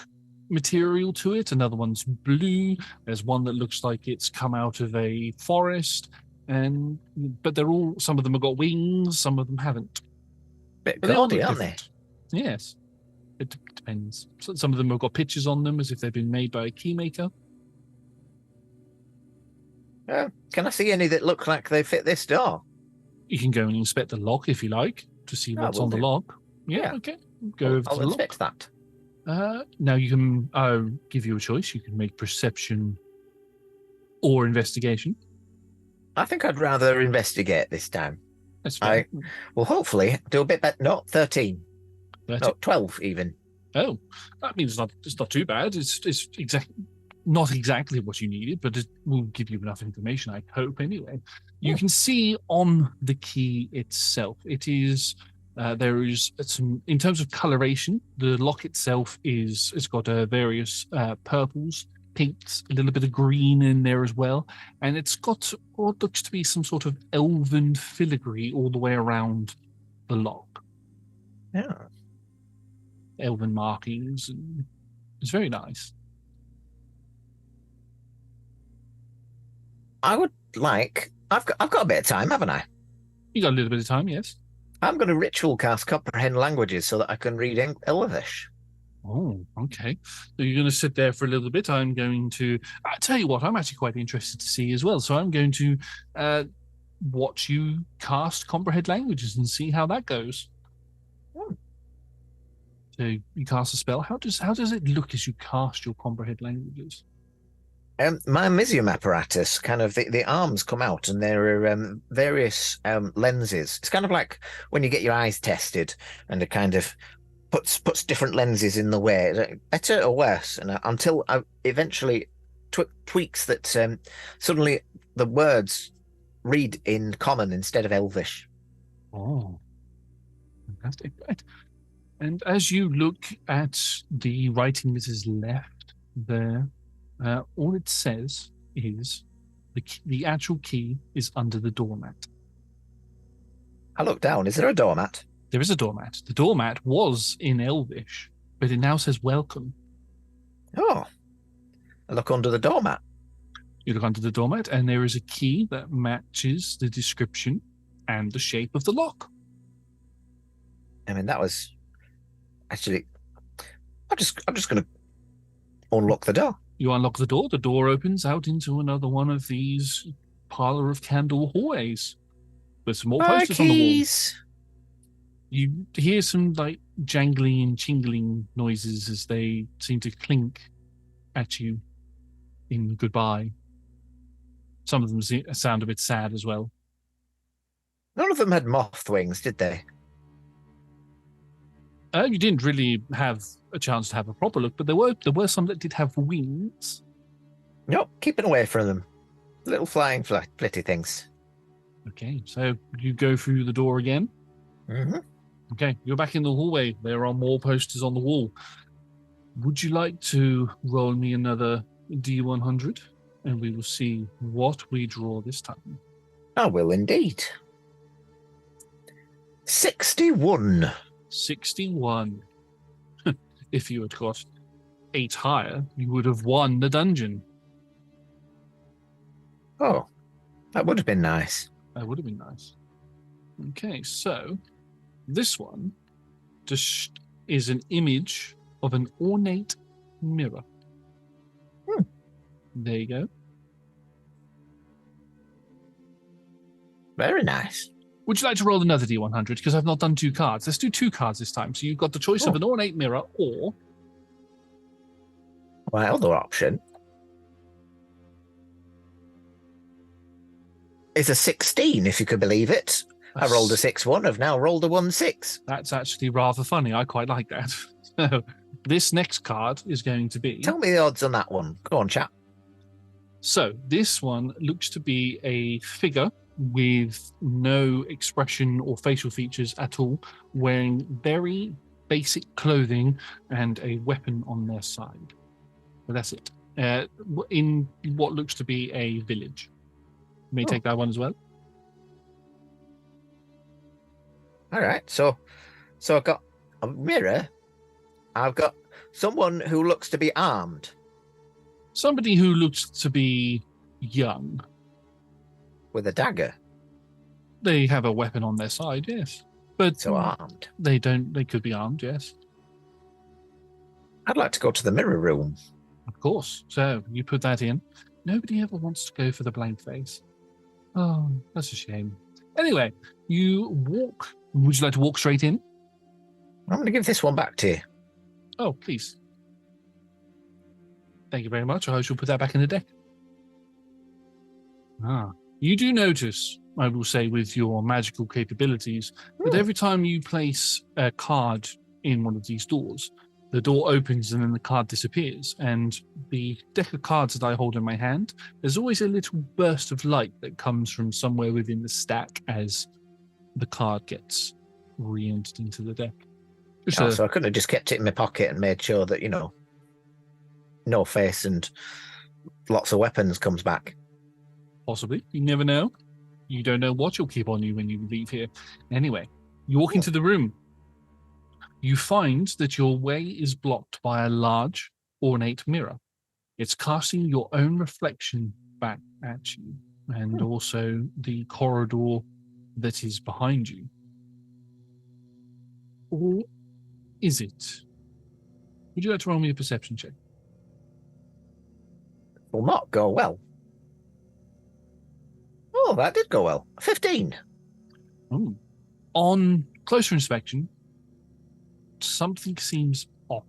material to it. Another one's blue. There's one that looks like it's come out of a forest, but some of them have got wings, some of them haven't. Bit gaudy, aren't they? Yes, it depends. Some of them have got pictures on them as if they've been made by a key maker. Can I see any that look like they fit this door? You can go and inspect the lock if you like to see what's on the lock. Yeah, okay. Go over to the lock. I'll inspect that. Now you can. I'll give you a choice. You can make perception or investigation. I think I'd rather investigate this time. That's fine. I will hopefully do a bit better. No, 13. 13. No, 12 even. Oh, that means it's not too bad. It's not exactly what you needed, but it will give you enough information, I hope, anyway. You can see on the key itself, it is... there is some, in terms of coloration, the lock itself it's got various purples, pinks, a little bit of green in there as well, and it's got what looks to be some sort of elven filigree all the way around the lock. Yeah, elven markings, and it's very nice. I would like. I've got a bit of time, haven't I? You got a little bit of time, yes. I'm going to ritual cast comprehend languages so that I can read Elvish. Oh, okay. So you're going to sit there for a little bit. I'm going to... I'll tell you what, I'm actually quite interested to see as well. So I'm going to watch you cast comprehend languages and see how that goes. Oh. So you cast a spell. How does it look as you cast your comprehend languages? My Mysium apparatus, kind of the arms come out, and there are various lenses. It's kind of like when you get your eyes tested, and it kind of puts different lenses in the way, better or worse, and until I eventually tweaks that suddenly the words read in common instead of Elvish. Oh, fantastic! Right. And as you look at the writing that is left there. All it says is the actual key is under the doormat. I look down. Is there a doormat? There is a doormat. The doormat was in Elvish, but it now says welcome. Oh. I look under the doormat. You look under the doormat, and there is a key that matches the description and the shape of the lock. I mean, that was actually. I'm just going to unlock the door. You unlock the door. The door opens out into another one of these parlor of candle hallways with some more posters on the wall. You hear some like jangling and chingling noises as they seem to clink at you in goodbye. Some of them sound a bit sad as well. None of them had moth wings, did they? You didn't really have a chance to have a proper look, but there were some that did have wings. Nope, keeping away from them. Little flying flitty things. Okay, so you go through the door again. Mm-hmm. Okay, you're back in the hallway. There are more posters on the wall. Would you like to roll me another D100? And we will see what we draw this time. I will indeed. 61. 61. If you had got 8 higher, you would have won the dungeon. Oh, that would have been nice. That would have been nice. Okay, so this one just is an image of an ornate mirror. There you go. Very nice. Would you like to roll another D100? Because I've not done 2 cards. Let's do 2 cards this time. So you've got the choice of an ornate mirror or... My other option is a 16, if you could believe it. I rolled a 6-1. I've now rolled a 1-6. That's actually rather funny. I quite like that. So this next card is going to be... Tell me the odds on that one. Go on, chat. So this one looks to be a figure with no expression or facial features at all, wearing very basic clothing and a weapon on their side. But that's it. In what looks to be a village. You may take that one as well. All right. So I've got a mirror. I've got someone who looks to be armed. Somebody who looks to be young. With a dagger. They have a weapon on their side, yes. But so armed. They could be armed, yes. I'd like to go to the mirror room. Of course. So you put that in. Nobody ever wants to go for the blank face. Oh, that's a shame. Anyway, you walk. Would you like to walk straight in? I'm going to give this one back to you. Oh, please. Thank you very much. I shall put that back in the deck. You do notice, I will say, with your magical capabilities, that every time you place a card in one of these doors, the door opens and then the card disappears. And the deck of cards that I hold in my hand, there's always a little burst of light that comes from somewhere within the stack as the card gets re-entered into the deck. So I could have just kept it in my pocket and made sure that, no face and lots of weapons comes back. Possibly. You never know. You don't know what you'll keep on you when you leave here. Anyway, you walk into the room. You find that your way is blocked by a large, ornate mirror. It's casting your own reflection back at you, and also the corridor that is behind you. Or is it? Would you like to roll me a perception check? Will not go well. Oh, that did go well. 15. Ooh. On closer inspection, something seems off.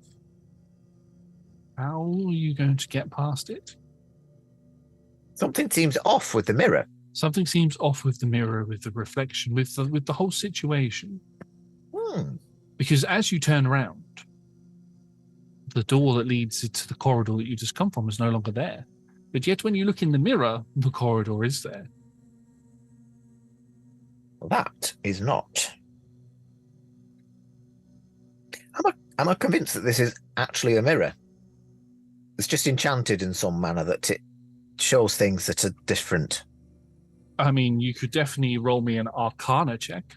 How are you going to get past it? Something seems off with the mirror. Something seems off with the mirror, with the reflection, with the whole situation. Because as you turn around, the door that leads into the corridor that you just come from is no longer there. But yet when you look in the mirror, the corridor is there. That is not. Am I convinced that this is actually a mirror? It's just enchanted in some manner that it shows things that are different. I mean, you could definitely roll me an Arcana check.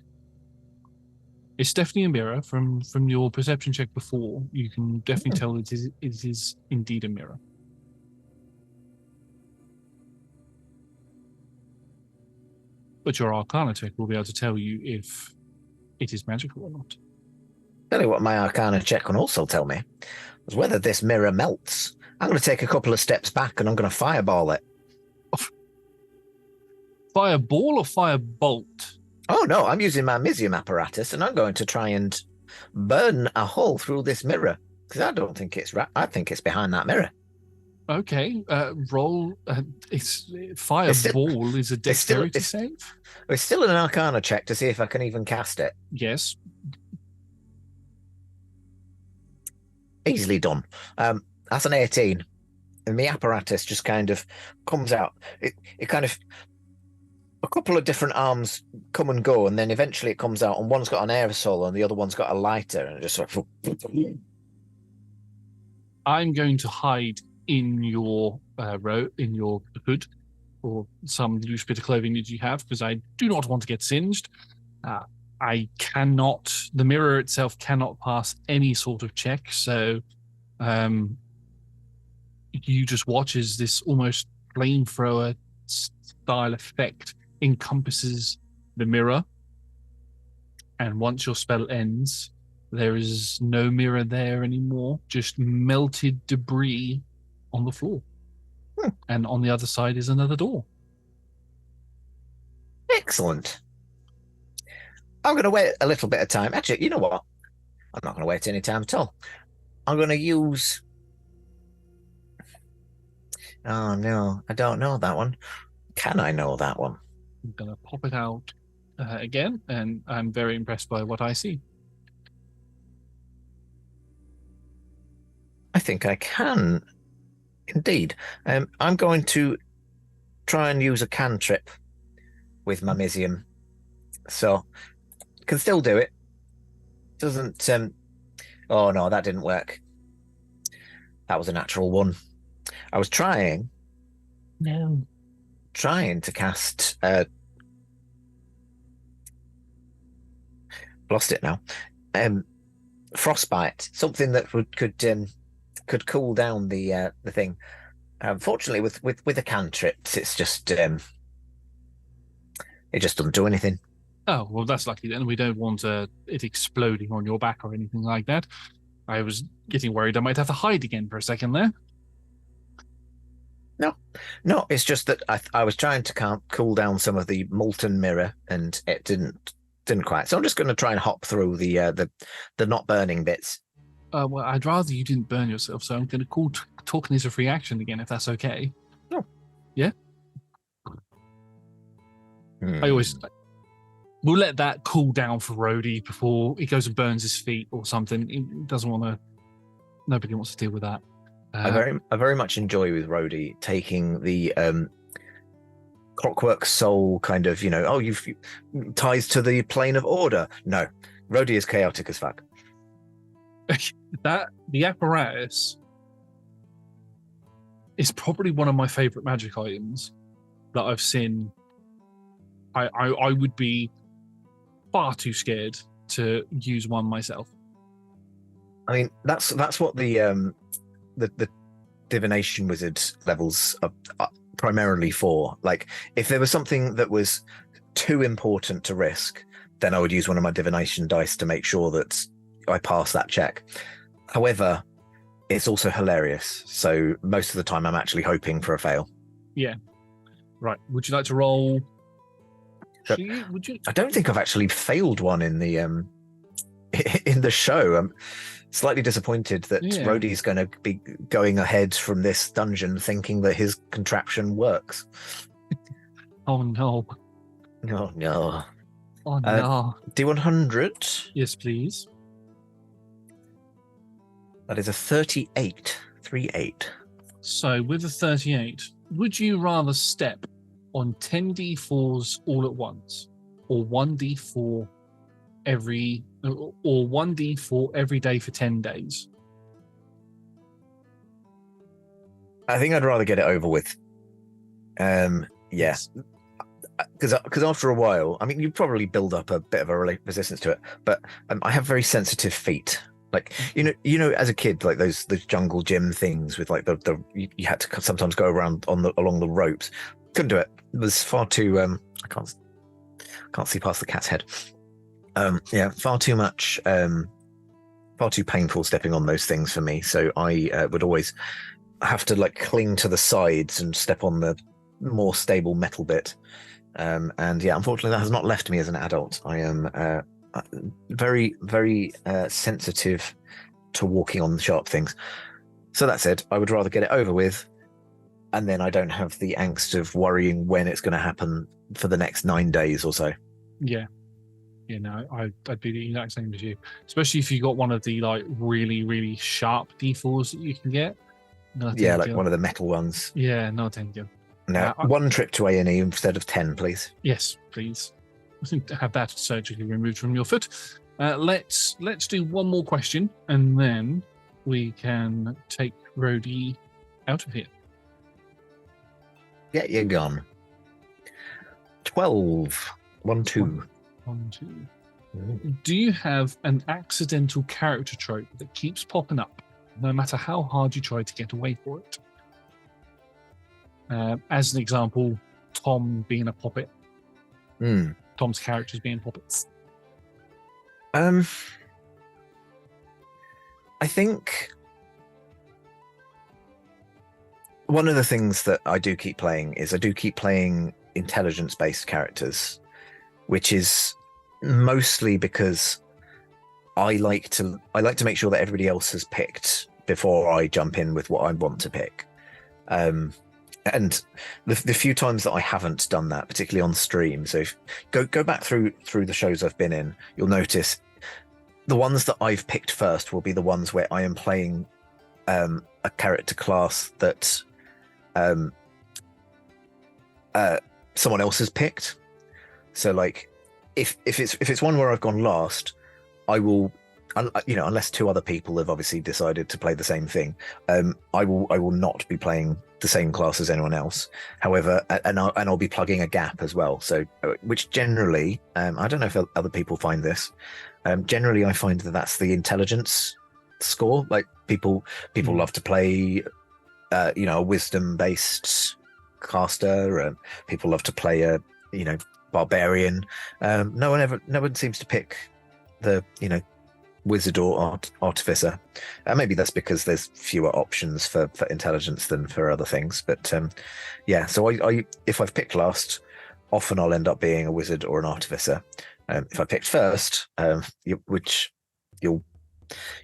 It's definitely a mirror. From your perception check before, you can definitely tell it is indeed a mirror. But your Arcana check will be able to tell you if it is magical or not. Tell you what my Arcana check can also tell me is whether this mirror melts. I'm going to take a couple of steps back and I'm going to fireball it. Fireball or firebolt? Oh no, I'm using my Misium apparatus and I'm going to try and burn a hole through this mirror because I don't think it's right. I think it's behind that mirror. Okay, roll. It's fireball is a dexterity save. It's still an Arcana check to see if I can even cast it. Yes. Easily done. That's an 18. And the apparatus just kind of comes out. It kind of, a couple of different arms come and go, and then eventually it comes out, and one's got an aerosol and the other one's got a lighter, and it just sort of... I'm going to hide in your in your hood, or some loose bit of clothing that you have, because I do not want to get singed. I cannot, the mirror itself cannot pass any sort of check, so you just watch as this almost flamethrower style effect encompasses the mirror, and once your spell ends, there is no mirror there anymore, just melted debris on the floor. And on the other side is another door. Excellent. I'm going to wait a little bit of time. Actually, you know what? I'm not going to wait any time at all. I'm going to use... Oh, no. I don't know that one. Can I know that one? I'm going to pop it out again, and I'm very impressed by what I see. I think I can. Indeed. I'm going to try and use a cantrip with my Misium. So, can still do it. Doesn't... Oh, no, that didn't work. That was a natural one. I was trying to cast... lost it now. Frostbite. Something that could cool down the thing. Unfortunately, with the cantrips, it's just it just doesn't do anything. Oh, well, that's lucky then. We don't want it exploding on your back or anything like that. I was getting worried I might have to hide again for a second there. No, it's just that I was trying to cool down some of the molten mirror, and it didn't quite. So I'm just going to try and hop through the not burning bits. Well, I'd rather you didn't burn yourself, so I'm going to call talking as a free action again, if that's okay. Oh. Yeah? I always... We'll let that cool down for Rhody before he goes and burns his feet or something. He doesn't want to... Nobody wants to deal with that. I very much enjoy with Rhody taking the Clockwork Soul kind of, you've ties to the plane of order. No, Rhody is chaotic as fuck. The apparatus is probably one of my favorite magic items that I've seen. I would be far too scared to use one myself. I mean, that's what the divination wizard levels are primarily for. Like, if there was something that was too important to risk, then I would use one of my divination dice to make sure that I pass that check. However, it's also hilarious, so most of the time I'm actually hoping for a fail. Yeah. Right. Would you like to roll? Would you? I don't think I've actually failed one in the in the show. I'm slightly disappointed that Rhody's going to be going ahead from this dungeon thinking that his contraption works. Oh no! Oh no! Oh no! D100. Yes, please. That is a 38. 38. So with a 38, would you rather step on 10d4s all at once, or 1d4 every day for 10 days? I think I'd rather get it over with. Yes. Because after a while, I mean, you probably build up a bit of a resistance to it, but I have very sensitive feet. Like, as a kid, like those jungle gym things with like you had to sometimes go around along the ropes. Couldn't do it. It was far too I can't Can't see past the cat's head. Yeah, far too much, far too painful stepping on those things for me. So I would always have to like cling to the sides and step on the more stable metal bit. And yeah, unfortunately, that has not left me as an adult. I am very, very sensitive to walking on the sharp things. So that said, I would rather get it over with, and then I don't have the angst of worrying when it's going to happen for the next 9 days or so. Yeah. Yeah, no, I'd be the exact same as you. Especially if you got one of the like really, really sharp D4s that you can get. No, Yeah, like one of the metal ones. Yeah, no, thank you. Now, one trip to A&E instead of 10, please. Yes, please. I think to have that surgically removed from your foot. Let's do one more question, and then we can take Rhody out of here. Get you gone. 12. 1, 2. 1, 2. Do you have an accidental character trope that keeps popping up, no matter how hard you try to get away for it? As an example, Tom being a puppet. Tom's characters being puppets. I think one of the things that I do keep playing is I do keep playing intelligence-based characters, which is mostly because I like to make sure that everybody else has picked before I jump in with what I want to pick. And the few times that I haven't done that, particularly on stream, so if, go back through the shows I've been in, you'll notice the ones that I've picked first will be the ones where I am playing a character class that someone else has picked. So like if it's one where I've gone last, I will, unless two other people have obviously decided to play the same thing, I will not be playing the same class as anyone else. However, and I'll be plugging a gap as well. So, which generally, I don't know if other people find this. Generally, I find that that's the intelligence score. Like people love to play, a wisdom-based caster. People love to play a, barbarian. No one seems to pick the, wizard or artificer. Maybe that's because there's fewer options for intelligence than for other things. But yeah, so I if I've picked last, often I'll end up being a wizard or an artificer. If I picked first, which you'll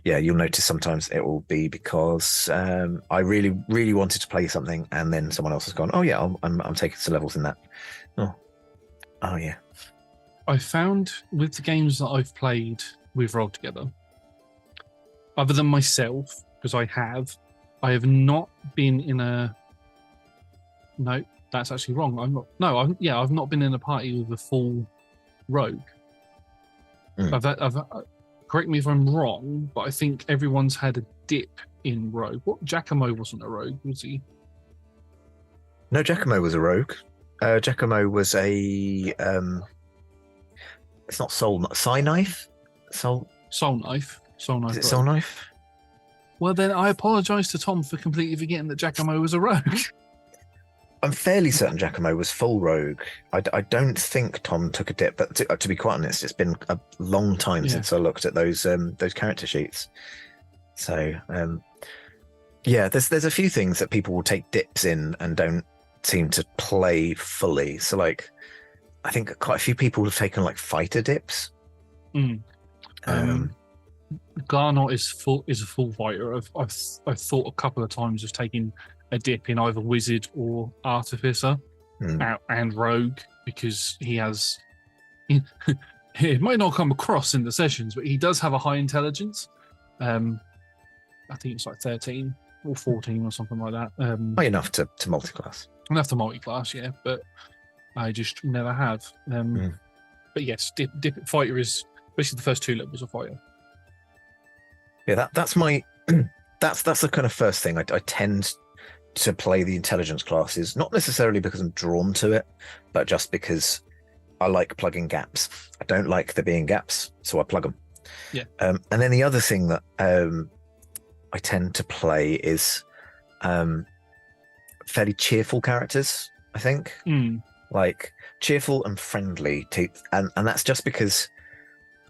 notice sometimes it will be because I really, really wanted to play something, and then someone else has gone, oh yeah, I'm taking some levels in that. Oh yeah. I found with the games that I've played with Roll Together, other than myself, because I have not been in a. No, that's actually wrong. I've not been in a party with a full rogue. Correct me if I'm wrong, but I think everyone's had a dip in rogue. What, Giacomo wasn't a rogue, was he? No, Giacomo was a rogue. Giacomo was a. It's not soul, Psi knife. Soul knife. Is it soul knife? Well, then I apologise to Tom for completely forgetting that Giacomo was a rogue. I'm fairly certain Giacomo was full rogue. I don't think Tom took a dip, but to be quite honest, it's been a long time since I looked at those character sheets. So yeah, there's a few things that people will take dips in and don't seem to play fully. So like, I think quite a few people have taken like fighter dips. Garnot is a full fighter. I've thought a couple of times of taking a dip in either wizard or artificer and rogue, because he has. It might not come across in the sessions, but he does have a high intelligence. I think it's like 13 or 14 or something like that. High enough to multi-class. Enough to multi-class, yeah, but I just never have. But yes, dip fighter is basically the first 2 levels of fighter. Yeah, that's my that's the kind of first thing I tend to play the intelligence classes, not necessarily because I'm drawn to it, but just because I like plugging gaps. I don't like there being gaps, so I plug them. Yeah. And then the other thing that I tend to play is fairly cheerful characters, I think. like cheerful and friendly. And that's just because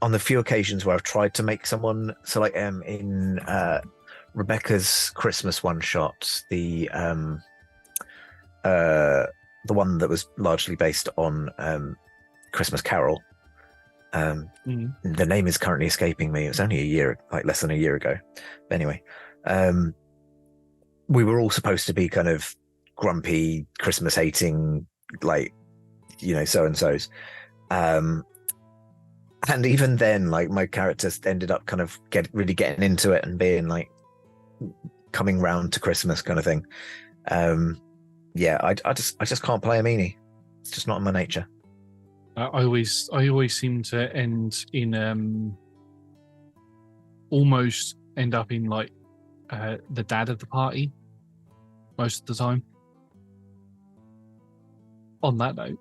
on the few occasions where I've tried to make someone, so like in Rebecca's Christmas one shot, the one that was largely based on Christmas Carol. The name is currently escaping me. It was only less than a year ago. But anyway, we were all supposed to be kind of grumpy, Christmas hating, like, so and so's. And even then, like, my characters ended up kind of really getting into it and being like coming round to Christmas kind of thing. I just can't play a meanie. It's just not in my nature. I always seem to end in almost end up in like the dad of the party most of the time. On that note,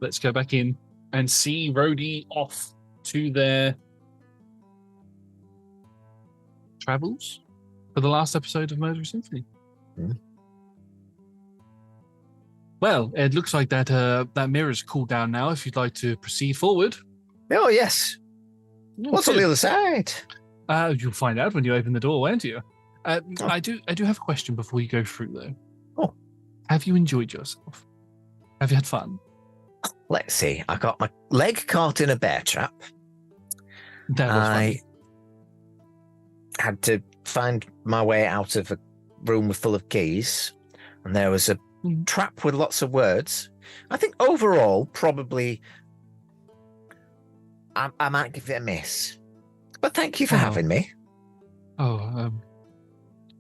let's go back in and see Rhody off to their travels for the last episode of Murderous Symphony. Well, it looks like that mirror's cooled down now. If you'd like to proceed forward. Oh yes. What's on the other side? You'll find out when you open the door, won't you? I do have a question before you go through though. Oh. Have you enjoyed yourself? Have you had fun? Let's see. I got my leg caught in a bear trap. That was funny. Had to find my way out of a room full of keys, and there was a trap with lots of words. I think overall, probably, I might give it a miss. But thank you for having me. I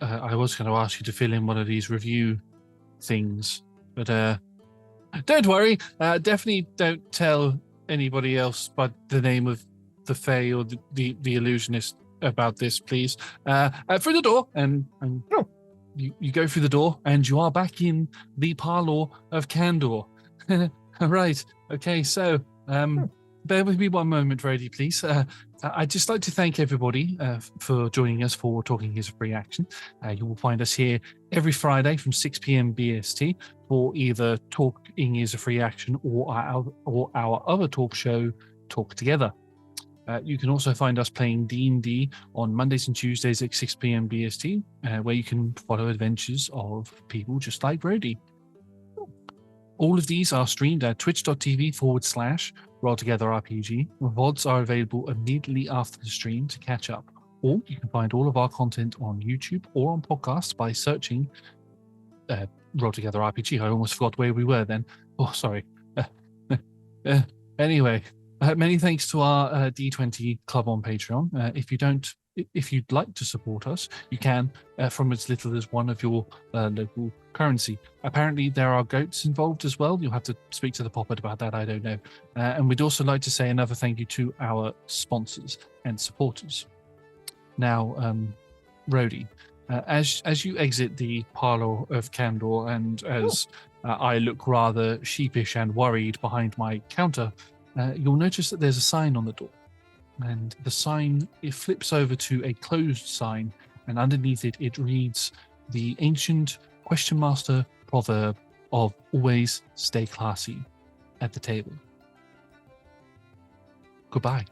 was going to ask you to fill in one of these review things, but don't worry. Definitely don't tell anybody else by the name of the Fae or the illusionist about this, please. Through the door, and you go through the door, and you are back in the parlor of Candor. Right. Okay. So, bear with me one moment, Rhody, please. I'd just like to thank everybody for joining us for Talking is a Free Action. You will find us here every Friday from 6 p.m. BST for either Talking is a Free Action or our other talk show, Talk Together. You can also find us playing D&D on Mondays and Tuesdays at 6 p.m. BST, where you can follow adventures of people just like Rhody. All of these are streamed at twitch.tv/RollTogetherRPG. VODs are available immediately after the stream to catch up. Or you can find all of our content on YouTube or on podcasts by searching RollTogetherRPG. I almost forgot where we were then. Oh, sorry. Anyway, many thanks to our D20 club on Patreon. If you'd like to support us, you can from as little as one of your local currency. Apparently, there are goats involved as well. You'll have to speak to the poppet about that. I don't know. And we'd also like to say another thank you to our sponsors and supporters. Now, Rhody, as you exit the parlor of Candor, and as I look rather sheepish and worried behind my counter, you'll notice that there's a sign on the door. And the sign, it flips over to a closed sign, and underneath it, it reads the ancient question master proverb of always stay classy at the table. Goodbye.